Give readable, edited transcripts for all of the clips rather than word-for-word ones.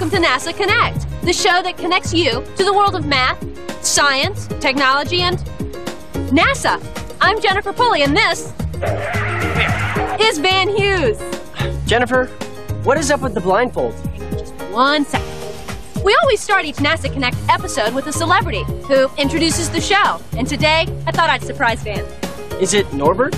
welcome to NASA Connect, the show that connects you to the world of math, science, technology, and NASA. I'm Jennifer Pulley, and this is Van Hughes. Jennifer, what is up with the blindfold? Just 1 second. We always start each NASA Connect episode with a celebrity who introduces the show. And today, I thought I'd surprise Van. Is it Norbert?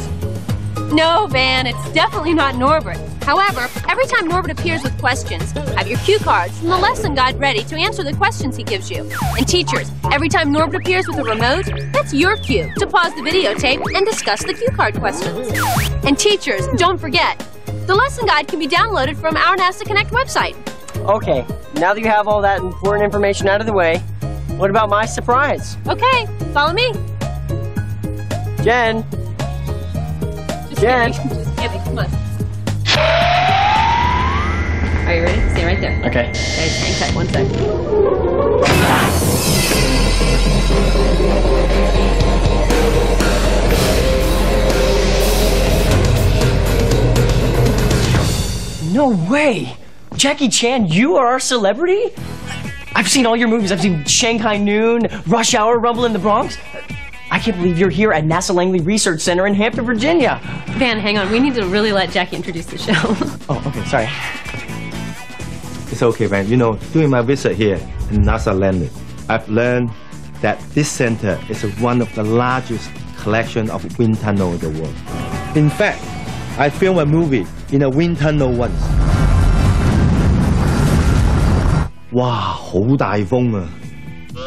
No, Van, it's definitely not Norbert. However, every time Norbert appears with questions, have your cue cards and the lesson guide ready to answer the questions he gives you. And teachers, every time Norbert appears with a remote, that's your cue to pause the videotape and discuss the cue card questions. And teachers, don't forget, the lesson guide can be downloaded from our NASA Connect website. Okay, now that you have all that important information out of the way, what about my surprise? Okay, follow me. Jen. Jen. Just kidding, come on. Are you ready? Stay right there. Okay. Okay, hang tight, 1 sec. No way! Jackie Chan, you are our celebrity? I've seen all your movies. I've seen Shanghai Noon, Rush Hour, Rumble in the Bronx. I can't believe you're here at NASA Langley Research Center in Hampton, Virginia. Van, hang on. We need to really let Jackie introduce the show. Oh, okay, sorry. It's okay, man. You know, during my visit here in NASA Langley, I've learned that this center is one of the largest collection of wind tunnel in the world. In fact, I filmed a movie in a wind tunnel once. Wow, 好大風啊!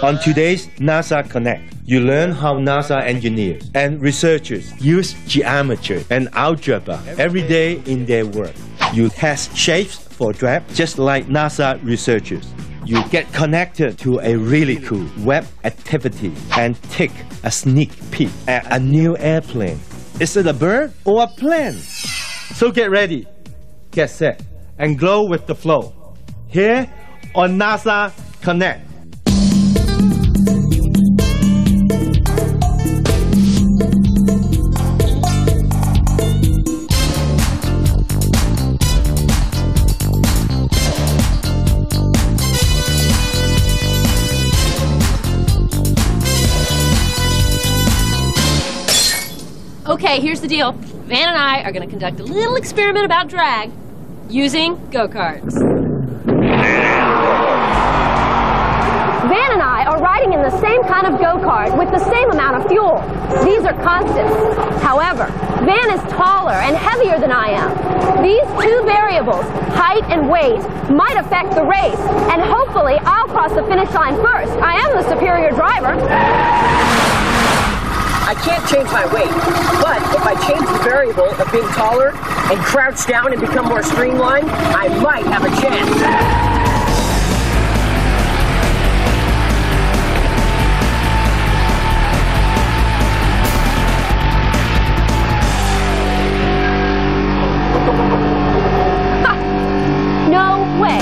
On today's NASA Connect, you learn how NASA engineers and researchers use geometry and algebra every day in their work. You test shapes for drag just like NASA researchers. You get connected to a really cool web activity and take a sneak peek at a new airplane. Is it a bird or a plane? So get ready, get set, and glow with the flow. Here on NASA Connect. Okay, here's the deal. Van and I are going to conduct a little experiment about drag using go-karts. Van and I are riding in the same kind of go-kart with the same amount of fuel. These are constants. However, Van is taller and heavier than I am. These two variables, height and weight, might affect the race, and hopefully I'll cross the finish line first. I am the superior driver. I can't change my weight, but if I change the variable of being taller and crouch down and become more streamlined, I might have a chance. No way.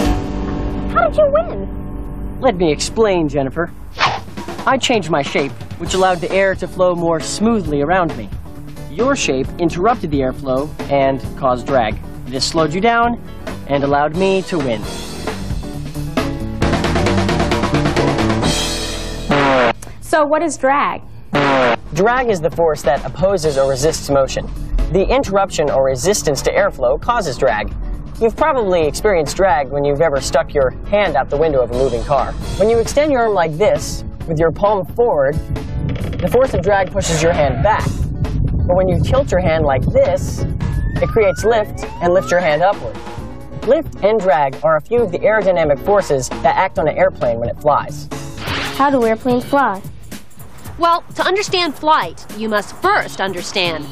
How did you win? Let me explain, Jennifer. I changed my shape, which allowed the air to flow more smoothly around me. Your shape interrupted the airflow and caused drag. This slowed you down and allowed me to win. So what is drag? Drag is the force that opposes or resists motion. The interruption or resistance to airflow causes drag. You've probably experienced drag when you've ever stuck your hand out the window of a moving car. When you extend your arm like this, with your palm forward, the force of drag pushes your hand back. But when you tilt your hand like this, it creates lift and lifts your hand upward. Lift and drag are a few of the aerodynamic forces that act on an airplane when it flies. How do airplanes fly? Well, to understand flight, you must first understand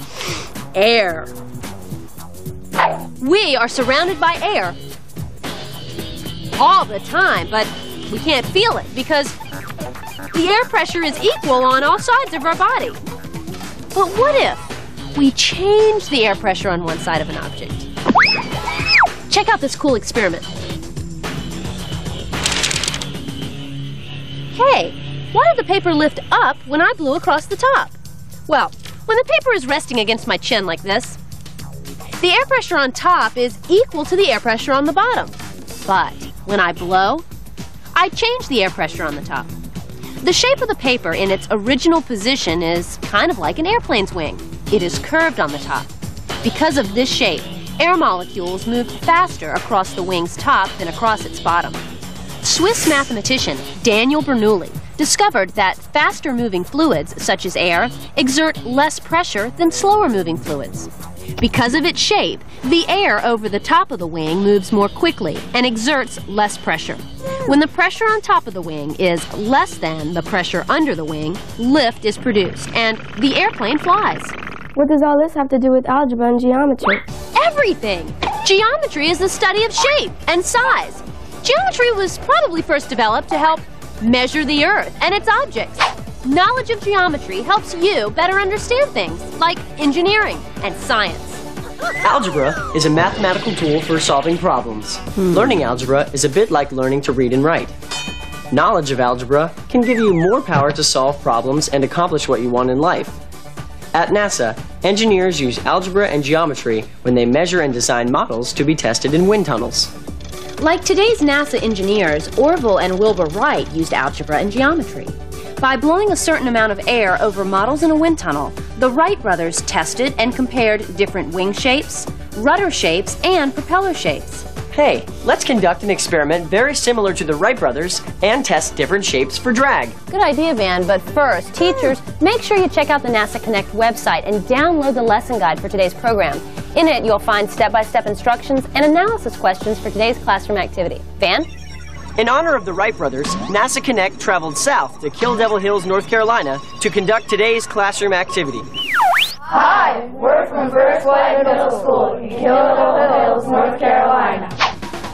air. We are surrounded by air all the time, but we can't feel it because the air pressure is equal on all sides of our body. But what if we change the air pressure on one side of an object? Check out this cool experiment. Hey, why did the paper lift up when I blew across the top? Well, when the paper is resting against my chin like this, the air pressure on top is equal to the air pressure on the bottom. But When I blow, I change the air pressure on the top. The shape of the paper in its original position is kind of like an airplane's wing. It is curved on the top. Because of this shape, air molecules move faster across the wing's top than across its bottom. Swiss mathematician Daniel Bernoulli discovered that faster-moving fluids, such as air, exert less pressure than slower-moving fluids. Because of its shape, the air over the top of the wing moves more quickly and exerts less pressure. When the pressure on top of the wing is less than the pressure under the wing, lift is produced, and the airplane flies. What does all this have to do with algebra and geometry? Everything! Geometry is the study of shape and size. Geometry was probably first developed to help measure the Earth and its objects. Knowledge of geometry helps you better understand things like engineering and science. Algebra is a mathematical tool for solving problems. Learning algebra is a bit like learning to read and write. Knowledge of algebra can give you more power to solve problems and accomplish what you want in life. At NASA, engineers use algebra and geometry when they measure and design models to be tested in wind tunnels. Like today's NASA engineers, Orville and Wilbur Wright used algebra and geometry. By blowing a certain amount of air over models in a wind tunnel, the Wright brothers tested and compared different wing shapes, rudder shapes, and propeller shapes. Hey, let's conduct an experiment very similar to the Wright brothers and test different shapes for drag. Good idea, Van, but first, teachers, make sure you check out the NASA Connect website and download the lesson guide for today's program. In it, you'll find step-by-step instructions and analysis questions for today's classroom activity. Van? In honor of the Wright brothers, NASA Connect traveled south to Kill Devil Hills, North Carolina to conduct today's classroom activity. Hi, we're from First White Middle School in Kill Devil Hills, North Carolina.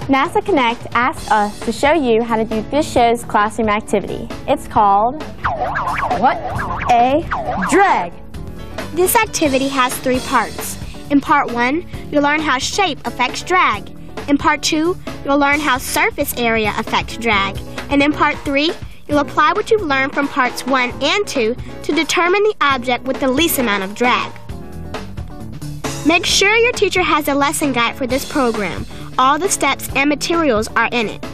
NASA Connect asked us to show you how to do this show's classroom activity. It's called... What? A drag. This activity has 3 parts. In part 1, you'll learn how shape affects drag. In part 2, you'll learn how surface area affects drag. And in part 3, you'll apply what you've learned from parts 1 and 2 to determine the object with the least amount of drag. Make sure your teacher has a lesson guide for this program. All the steps and materials are in it.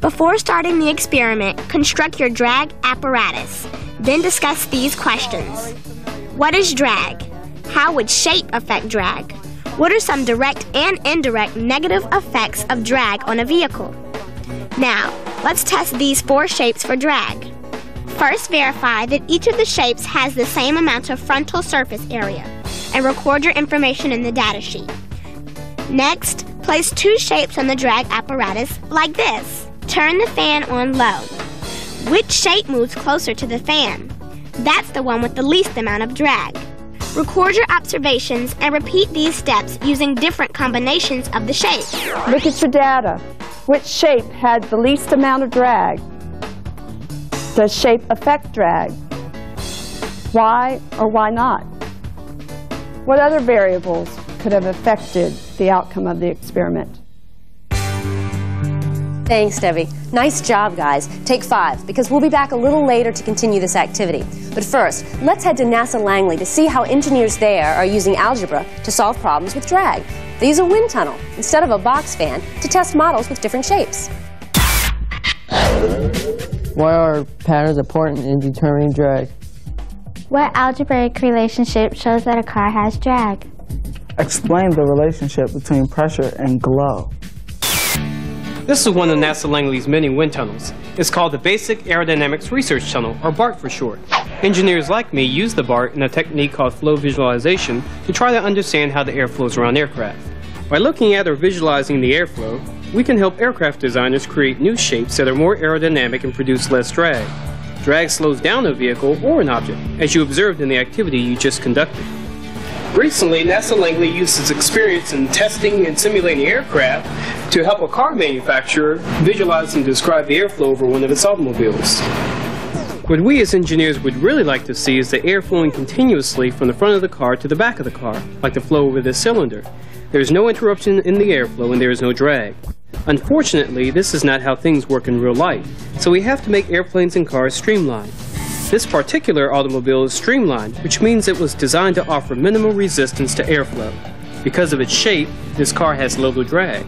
Before starting the experiment, construct your drag apparatus. Then discuss these questions. What is drag? How would shape affect drag? What are some direct and indirect negative effects of drag on a vehicle? Now, let's test these 4 shapes for drag. First, verify that each of the shapes has the same amount of frontal surface area and record your information in the data sheet. Next, place 2 shapes on the drag apparatus like this. Turn the fan on low. Which shape moves closer to the fan? That's the one with the least amount of drag. Record your observations and repeat these steps using different combinations of the shape. Look at your data. Which shape had the least amount of drag? Does shape affect drag? Why or why not? What other variables could have affected the outcome of the experiment? Thanks, Debbie. Nice job, guys. Take 5, because we'll be back a little later to continue this activity. But first, let's head to NASA Langley to see how engineers there are using algebra to solve problems with drag. They use a wind tunnel instead of a box fan to test models with different shapes. Why are patterns important in determining drag? What algebraic relationship shows that a car has drag? Explain the relationship between pressure and glow. This is one of NASA Langley's many wind tunnels. It's called the Basic Aerodynamics Research Tunnel, or BART for short. Engineers like me use the BART in a technique called flow visualization to try to understand how the air flows around aircraft. By looking at or visualizing the airflow, we can help aircraft designers create new shapes that are more aerodynamic and produce less drag. Drag slows down a vehicle or an object, as you observed in the activity you just conducted. Recently, NASA Langley used its experience in testing and simulating aircraft to help a car manufacturer visualize and describe the airflow over one of its automobiles. What we as engineers would really like to see is the air flowing continuously from the front of the car to the back of the car, like the flow over this cylinder. There is no interruption in the airflow and there is no drag. Unfortunately, this is not how things work in real life, so we have to make airplanes and cars streamlined. This particular automobile is streamlined, which means it was designed to offer minimal resistance to airflow. Because of its shape, this car has little drag.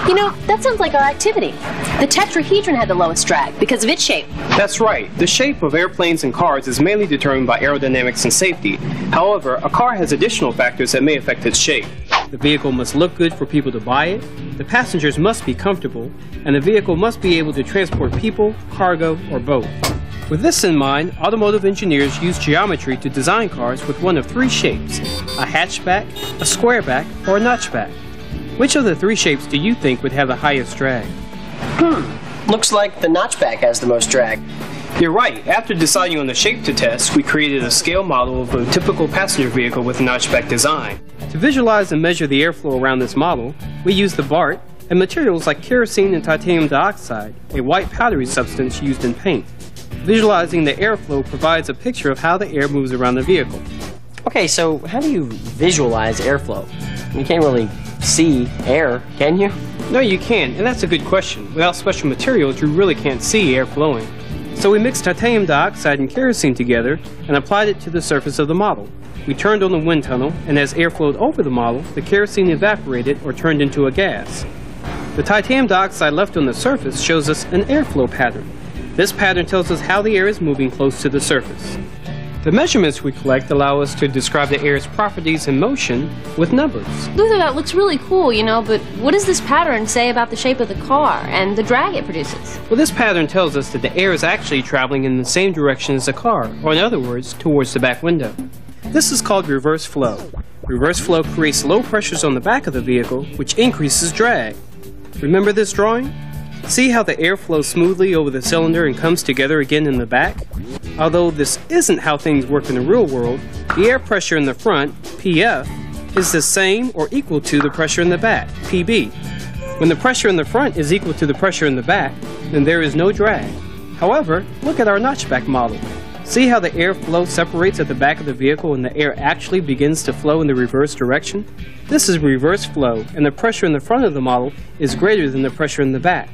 You know, that sounds like our activity. The tetrahedron had the lowest drag because of its shape. That's right. The shape of airplanes and cars is mainly determined by aerodynamics and safety. However, a car has additional factors that may affect its shape. The vehicle must look good for people to buy it, the passengers must be comfortable, and the vehicle must be able to transport people, cargo, or both. With this in mind, automotive engineers use geometry to design cars with one of three shapes: a hatchback, a squareback, or a notchback. Which of the three shapes do you think would have the highest drag? Looks like the notchback has the most drag. You're right. After deciding on the shape to test, we created a scale model of a typical passenger vehicle with a notchback design. To visualize and measure the airflow around this model, we used the BART and materials like kerosene and titanium dioxide, a white powdery substance used in paint. Visualizing the airflow provides a picture of how the air moves around the vehicle. Okay, so how do you visualize airflow? You can't really see air, can you? No, you can't, and that's a good question. Without special materials, you really can't see air flowing. So we mixed titanium dioxide and kerosene together and applied it to the surface of the model. We turned on the wind tunnel, and as air flowed over the model, the kerosene evaporated or turned into a gas. The titanium dioxide left on the surface shows us an airflow pattern. This pattern tells us how the air is moving close to the surface. The measurements we collect allow us to describe the air's properties and motion with numbers. Luther, that looks really cool, you know, but what does this pattern say about the shape of the car and the drag it produces? Well, this pattern tells us that the air is actually traveling in the same direction as the car, or in other words, towards the back window. This is called reverse flow. Reverse flow creates low pressures on the back of the vehicle, which increases drag. Remember this drawing? See how the air flows smoothly over the cylinder and comes together again in the back? Although this isn't how things work in the real world, the air pressure in the front, PF, is the same or equal to the pressure in the back, PB. When the pressure in the front is equal to the pressure in the back, then there is no drag. However, look at our notchback model. See how the air flow separates at the back of the vehicle and the air actually begins to flow in the reverse direction? This is reverse flow, and the pressure in the front of the model is greater than the pressure in the back.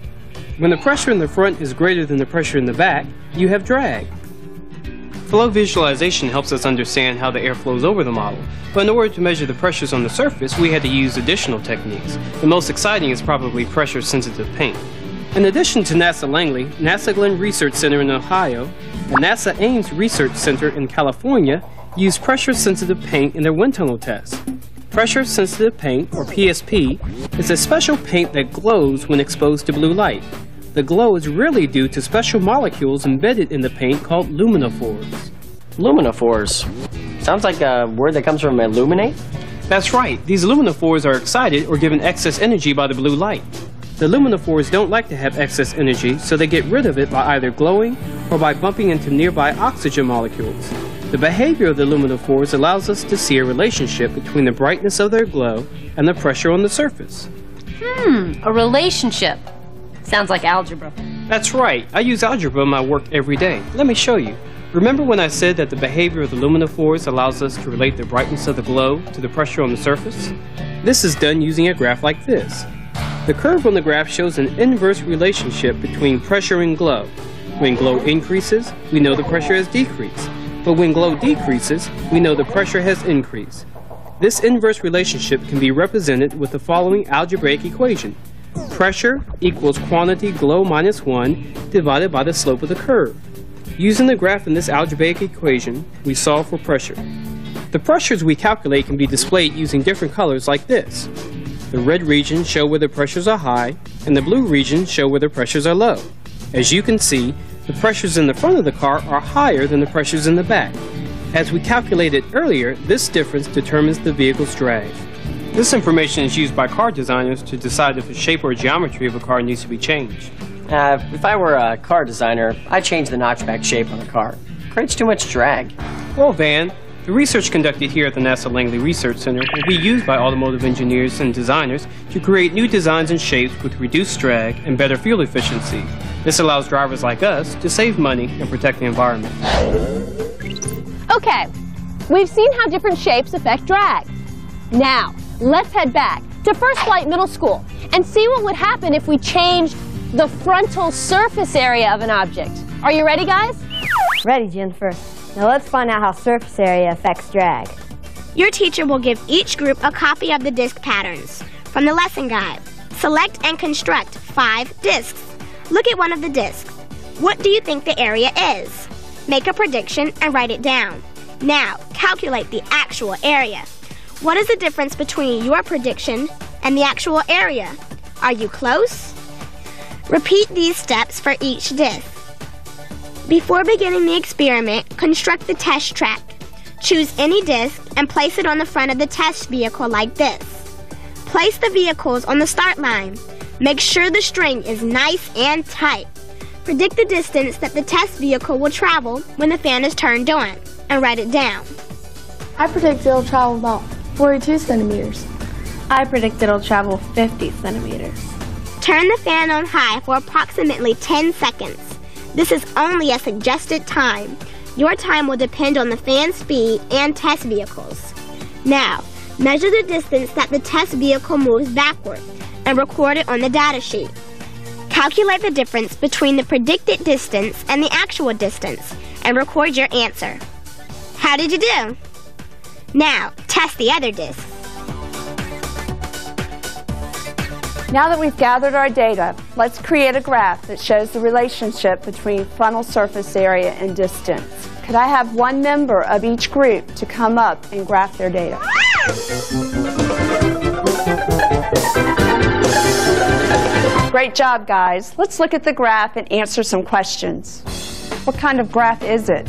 When the pressure in the front is greater than the pressure in the back, you have drag. Flow visualization helps us understand how the air flows over the model, but in order to measure the pressures on the surface, we had to use additional techniques. The most exciting is probably pressure-sensitive paint. In addition to NASA Langley, NASA Glenn Research Center in Ohio, and NASA Ames Research Center in California used pressure-sensitive paint in their wind tunnel tests. Pressure-sensitive paint, or PSP, is a special paint that glows when exposed to blue light. The glow is really due to special molecules embedded in the paint called luminophores. Luminophores? Sounds like a word that comes from illuminate? That's right. These luminophores are excited or given excess energy by the blue light. The luminophores don't like to have excess energy, so they get rid of it by either glowing or by bumping into nearby oxygen molecules. The behavior of the luminophores allows us to see a relationship between the brightness of their glow and the pressure on the surface. A relationship. Sounds like algebra. That's right. I use algebra in my work every day. Let me show you. Remember when I said that the behavior of the luminophores allows us to relate the brightness of the glow to the pressure on the surface? This is done using a graph like this. The curve on the graph shows an inverse relationship between pressure and glow. When glow increases, we know the pressure has decreased. But when glow decreases, we know the pressure has increased. This inverse relationship can be represented with the following algebraic equation. Pressure equals quantity glow minus 1 divided by the slope of the curve. Using the graph in this algebraic equation, we solve for pressure. The pressures we calculate can be displayed using different colors like this. The red regions show where the pressures are high, and the blue regions show where the pressures are low. As you can see, the pressures in the front of the car are higher than the pressures in the back. As we calculated earlier, this difference determines the vehicle's drag. This information is used by car designers to decide if the shape or geometry of a car needs to be changed. If I were a car designer, I'd change the notchback shape on the car. It creates too much drag. Well, Van, the research conducted here at the NASA Langley Research Center will be used by automotive engineers and designers to create new designs and shapes with reduced drag and better fuel efficiency. This allows drivers like us to save money and protect the environment. Okay, we've seen how different shapes affect drag. Now, let's head back to First Flight Middle School and see what would happen if we changed the frontal surface area of an object. Are you ready, guys? Ready, Jennifer. Now let's find out how surface area affects drag. Your teacher will give each group a copy of the disc patterns from the lesson guide. Select and construct 5 discs. Look at one of the discs. What do you think the area is? Make a prediction and write it down. Now, calculate the actual area. What is the difference between your prediction and the actual area? Are you close? Repeat these steps for each disc. Before beginning the experiment, construct the test track. Choose any disc and place it on the front of the test vehicle like this. Place the vehicles on the start line. Make sure the string is nice and tight. Predict the distance that the test vehicle will travel when the fan is turned on, and write it down. I predict it'll travel about 42 centimeters. I predict it'll travel 50 centimeters. Turn the fan on high for approximately 10 seconds. This is only a suggested time. Your time will depend on the fan speed and test vehicles. Now, measure the distance that the test vehicle moves backward and record it on the data sheet. Calculate the difference between the predicted distance and the actual distance and record your answer. How did you do? Now, test the other disc. Now that we've gathered our data, let's create a graph that shows the relationship between frontal surface area and distance. Could I have one member of each group to come up and graph their data? Great job, guys. Let's look at the graph and answer some questions. What kind of graph is it?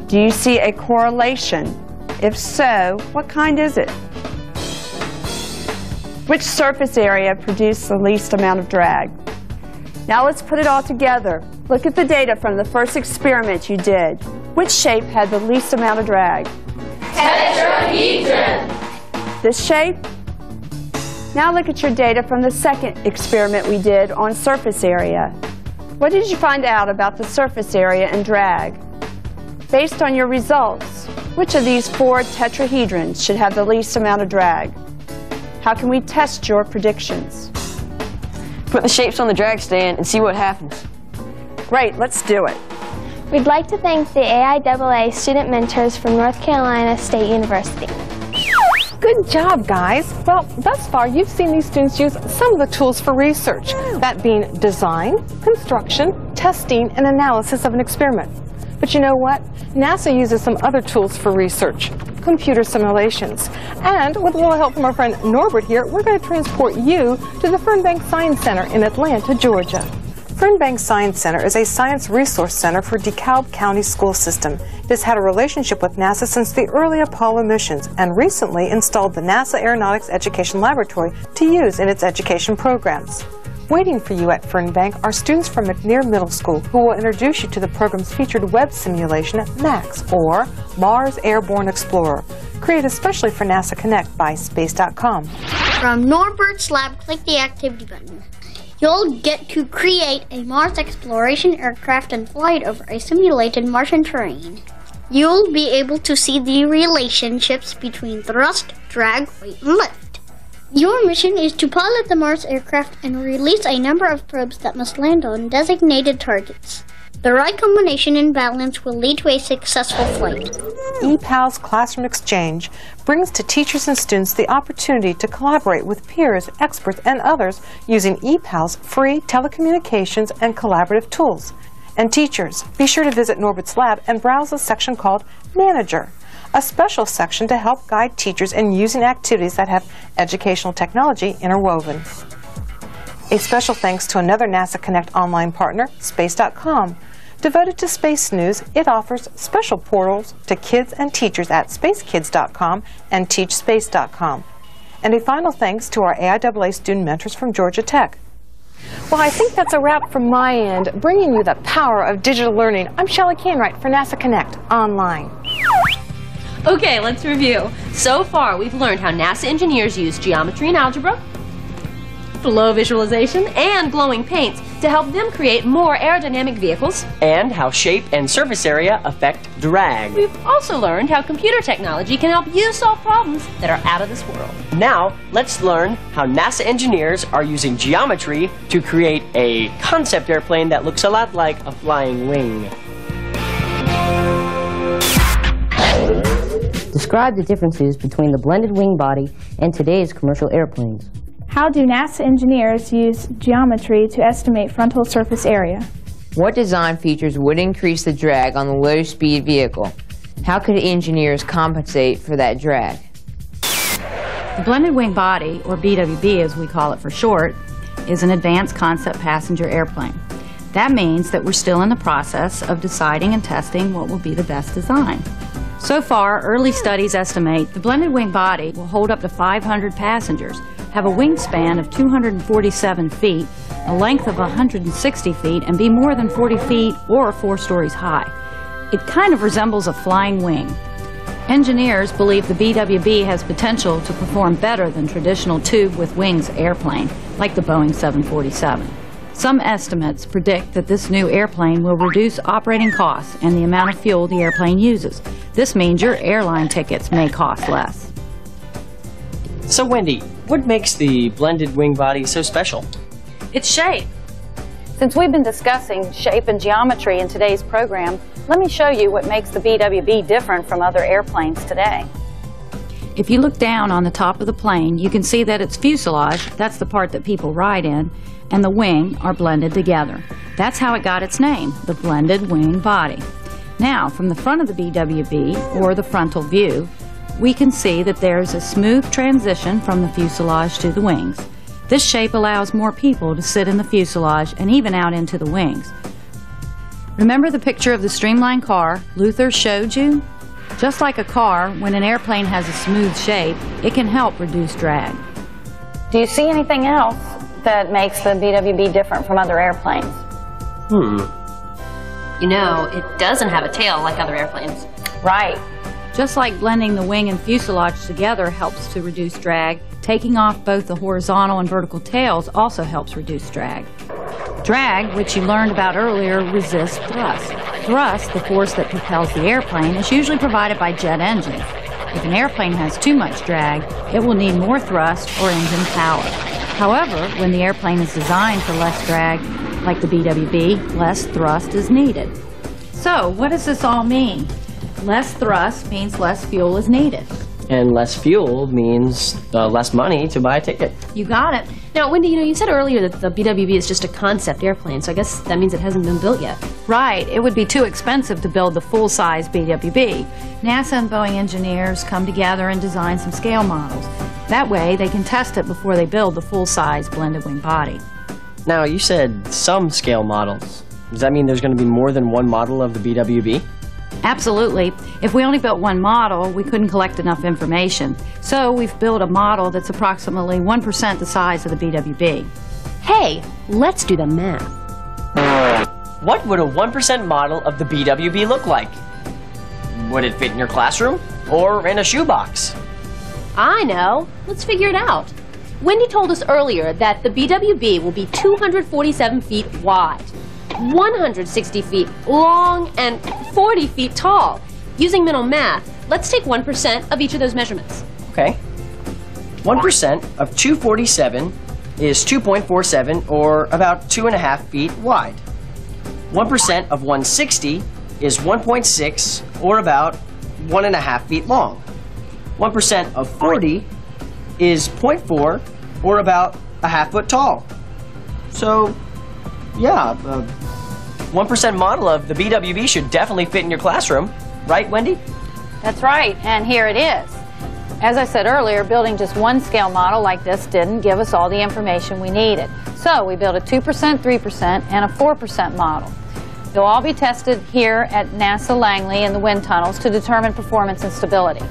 Do you see a correlation? If so, what kind is it? Which surface area produced the least amount of drag? Now let's put it all together. Look at the data from the first experiment you did. Which shape had the least amount of drag? Tetrahedron. This shape? Now look at your data from the second experiment we did on surface area. What did you find out about the surface area and drag? Based on your results, which of these 4 tetrahedrons should have the least amount of drag? How can we test your predictions? Put the shapes on the drag stand and see what happens. Great, let's do it. We'd like to thank the AIAA student mentors from North Carolina State University. Good job, guys. Well, thus far, you've seen these students use some of the tools for research, that being design, construction, testing, and analysis of an experiment. But you know what? NASA uses some other tools for research, computer simulations. And with a little help from our friend Norbert here, we're going to transport you to the Fernbank Science Center in Atlanta, Georgia. Fernbank Science Center is a science resource center for DeKalb County School System. It has had a relationship with NASA since the early Apollo missions and recently installed the NASA Aeronautics Education Laboratory to use in its education programs. Waiting for you at Fernbank are students from McNair Middle School who will introduce you to the program's featured web simulation, MAX, or Mars Airborne Explorer, created especially for NASA Connect by Space.com. From Norbert's lab, click the activity button. You'll get to create a Mars exploration aircraft and fly it over a simulated Martian terrain. You'll be able to see the relationships between thrust, drag, weight, and lift. Your mission is to pilot the Mars aircraft and release a number of probes that must land on designated targets. The right combination and balance will lead to a successful flight. ePALS Classroom Exchange brings to teachers and students the opportunity to collaborate with peers, experts, and others using ePALS free telecommunications and collaborative tools. And teachers, be sure to visit Norbert's lab and browse a section called Manager, a special section to help guide teachers in using activities that have educational technology interwoven. A special thanks to another NASA Connect online partner, Space.com. Devoted to space news, it offers special portals to kids and teachers at SpaceKids.com and TeachSpace.com. And a final thanks to our AIAA student mentors from Georgia Tech. Well, I think that's a wrap from my end, bringing you the power of digital learning. I'm Shelley Canwright for NASA Connect Online. Okay, let's review. So far, we've learned how NASA engineers use geometry and algebra, flow visualization, and glowing paints to help them create more aerodynamic vehicles. And how shape and surface area affect drag. We've also learned how computer technology can help you solve problems that are out of this world. Now, let's learn how NASA engineers are using geometry to create a concept airplane that looks a lot like a flying wing. Describe the differences between the blended wing body and today's commercial airplanes. How do NASA engineers use geometry to estimate frontal surface area? What design features would increase the drag on the low-speed vehicle? How could engineers compensate for that drag? The blended wing body, or BWB as we call it for short, is an advanced concept passenger airplane. That means that we're still in the process of deciding and testing what will be the best design. So far, early studies estimate the blended wing body will hold up to 500 passengers, have a wingspan of 247 feet, a length of 160 feet, and be more than 40 feet or 4 stories high. It kind of resembles a flying wing. Engineers believe the BWB has potential to perform better than traditional tube with wings airplane, like the Boeing 747. Some estimates predict that this new airplane will reduce operating costs and the amount of fuel the airplane uses. This means your airline tickets may cost less. So Wendy, what makes the blended wing body so special? Its shape. Since we've been discussing shape and geometry in today's program, let me show you what makes the BWB different from other airplanes today. If you look down on the top of the plane, you can see that its fuselage, that's the part that people ride in, and the wing are blended together. That's how it got its name, the blended wing body. Now, from the front of the BWB, or the frontal view, we can see that there's a smooth transition from the fuselage to the wings. This shape allows more people to sit in the fuselage and even out into the wings. Remember the picture of the streamlined car Luther showed you? Just like a car, when an airplane has a smooth shape, it can help reduce drag. Do you see anything else that makes the BWB different from other airplanes? You know, it doesn't have a tail like other airplanes. Right. Just like blending the wing and fuselage together helps to reduce drag, taking off both the horizontal and vertical tails also helps reduce drag. Drag, which you learned about earlier, resists thrust. Thrust, the force that propels the airplane, is usually provided by jet engines. If an airplane has too much drag, it will need more thrust or engine power. However, when the airplane is designed for less drag, like the BWB, less thrust is needed. So, what does this all mean? Less thrust means less fuel is needed. And less fuel means less money to buy a ticket. You got it. Now, Wendy, you said earlier that the BWB is just a concept airplane, so I guess that means it hasn't been built yet. Right. It would be too expensive to build the full-size BWB. NASA and Boeing engineers come together and design some scale models. That way, they can test it before they build the full-size blended wing body. Now, you said some scale models. Does that mean there's going to be more than one model of the BWB? Absolutely. If we only built one model, we couldn't collect enough information. So we've built a model that's approximately 1% the size of the BWB. Hey, let's do the math. What would a 1% model of the BWB look like? Would it fit in your classroom or in a shoebox? I know. Let's figure it out. Wendy told us earlier that the BWB will be 247 feet wide, 160 feet long, and 40 feet tall. Using mental math, let's take 1% of each of those measurements. Okay. 1% of 247 is 2.47, or about 2.5 feet wide. 1% of 160 is 1.6, or about 1.5 feet long. 1% of 40 is 0.4, or about a half foot tall. So, yeah, 1% model of the BWB should definitely fit in your classroom. Right, Wendy? That's right, and here it is. As I said earlier, building just one scale model like this didn't give us all the information we needed. So we built a 2%, 3%, and a 4% model. They'll all be tested here at NASA Langley in the wind tunnels to determine performance and stability.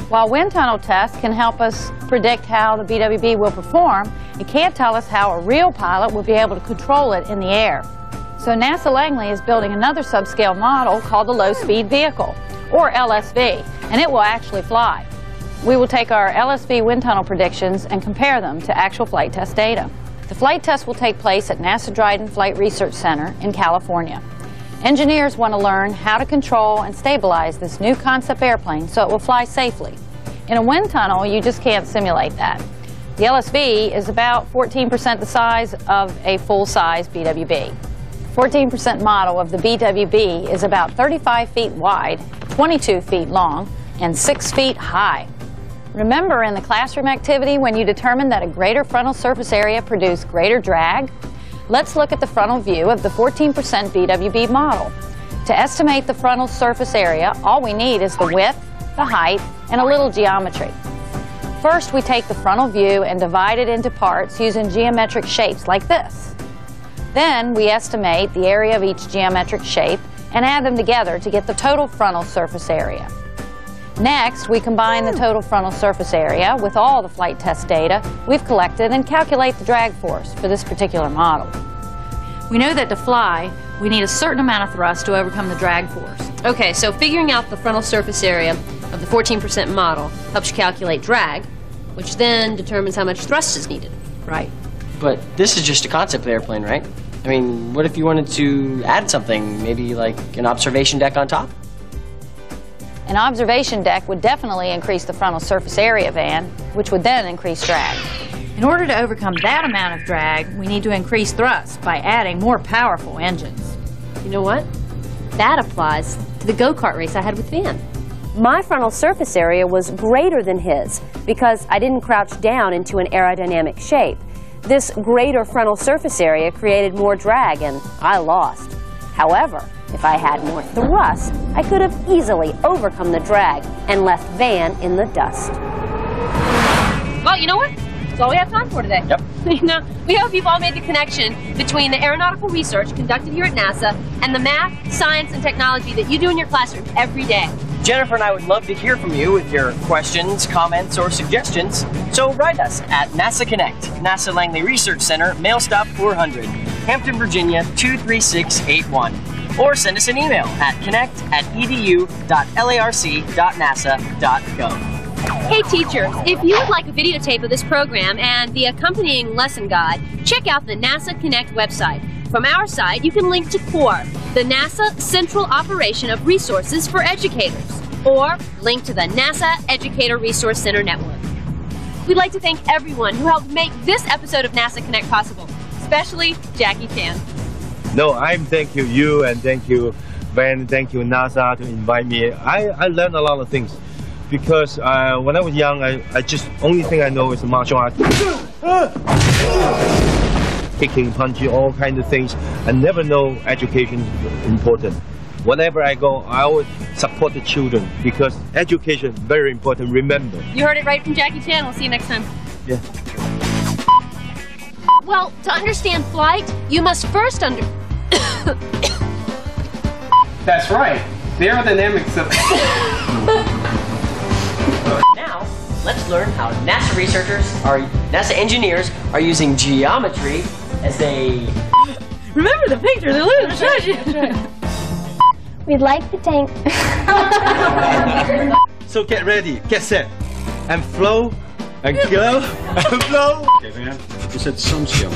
While wind tunnel tests can help us predict how the BWB will perform, it can't tell us how a real pilot will be able to control it in the air. So NASA Langley is building another subscale model called the Low Speed Vehicle, or LSV, and it will actually fly. We will take our LSV wind tunnel predictions and compare them to actual flight test data. The flight test will take place at NASA Dryden Flight Research Center in California. Engineers want to learn how to control and stabilize this new concept airplane so it will fly safely. In a wind tunnel, you just can't simulate that. The LSV is about 14% the size of a full-size BWB. 14% model of the BWB is about 35 feet wide, 22 feet long, and 6 feet high. Remember in the classroom activity when you determined that a greater frontal surface area produced greater drag? Let's look at the frontal view of the 14% BWB model. To estimate the frontal surface area, all we need is the width, the height, and a little geometry. First, we take the frontal view and divide it into parts using geometric shapes like this. Then, we estimate the area of each geometric shape and add them together to get the total frontal surface area. Next, we combine the total frontal surface area with all the flight test data we've collected and calculate the drag force for this particular model. We know that to fly, we need a certain amount of thrust to overcome the drag force. Okay, so figuring out the frontal surface area of the 14% model helps you calculate drag, which then determines how much thrust is needed. Right. But this is just a concept airplane, right? I mean, what if you wanted to add something, maybe like an observation deck on top? An observation deck would definitely increase the frontal surface area, Van, which would then increase drag. In order to overcome that amount of drag, we need to increase thrust by adding more powerful engines. You know what? That applies to the go-kart race I had with Van. My frontal surface area was greater than his because I didn't crouch down into an aerodynamic shape. This greater frontal surface area created more drag and I lost. However, if I had more thrust, I could have easily overcome the drag and left Van in the dust. Well, you know what? That's all we have time for today. Yep. We hope you've all made the connection between the aeronautical research conducted here at NASA and the math, science, and technology that you do in your classroom every day. Jennifer and I would love to hear from you with your questions, comments, or suggestions. So write us at NASA Connect, NASA Langley Research Center, Mail Stop 400, Hampton, Virginia 23681. Or send us an email at connect@edu.larc.nasa.gov. Hey teachers, if you would like a videotape of this program and the accompanying lesson guide, check out the NASA Connect website. From our side, you can link to CORE, the NASA Central Operation of Resources for Educators, or link to the NASA Educator Resource Center Network. We'd like to thank everyone who helped make this episode of NASA Connect possible, especially Jackie Chan. No, thank you, and thank you, Van, thank you, NASA, to invite me. I learned a lot of things because when I was young, I just only thing I know is martial arts. Kicking, punching, all kinds of things. I never know education is important. Whenever I go, I always support the children because education is very important, remember. You heard it right from Jackie Chan. We'll see you next time. Yeah. Well, to understand flight, you must first That's right. The aerodynamics of... Now, let's learn how NASA engineers are using geometry as they... Remember the picture, the little treasure. We'd like to thank... So get ready, get set, and flow, and go, and flow. Okay, man. You said some skill.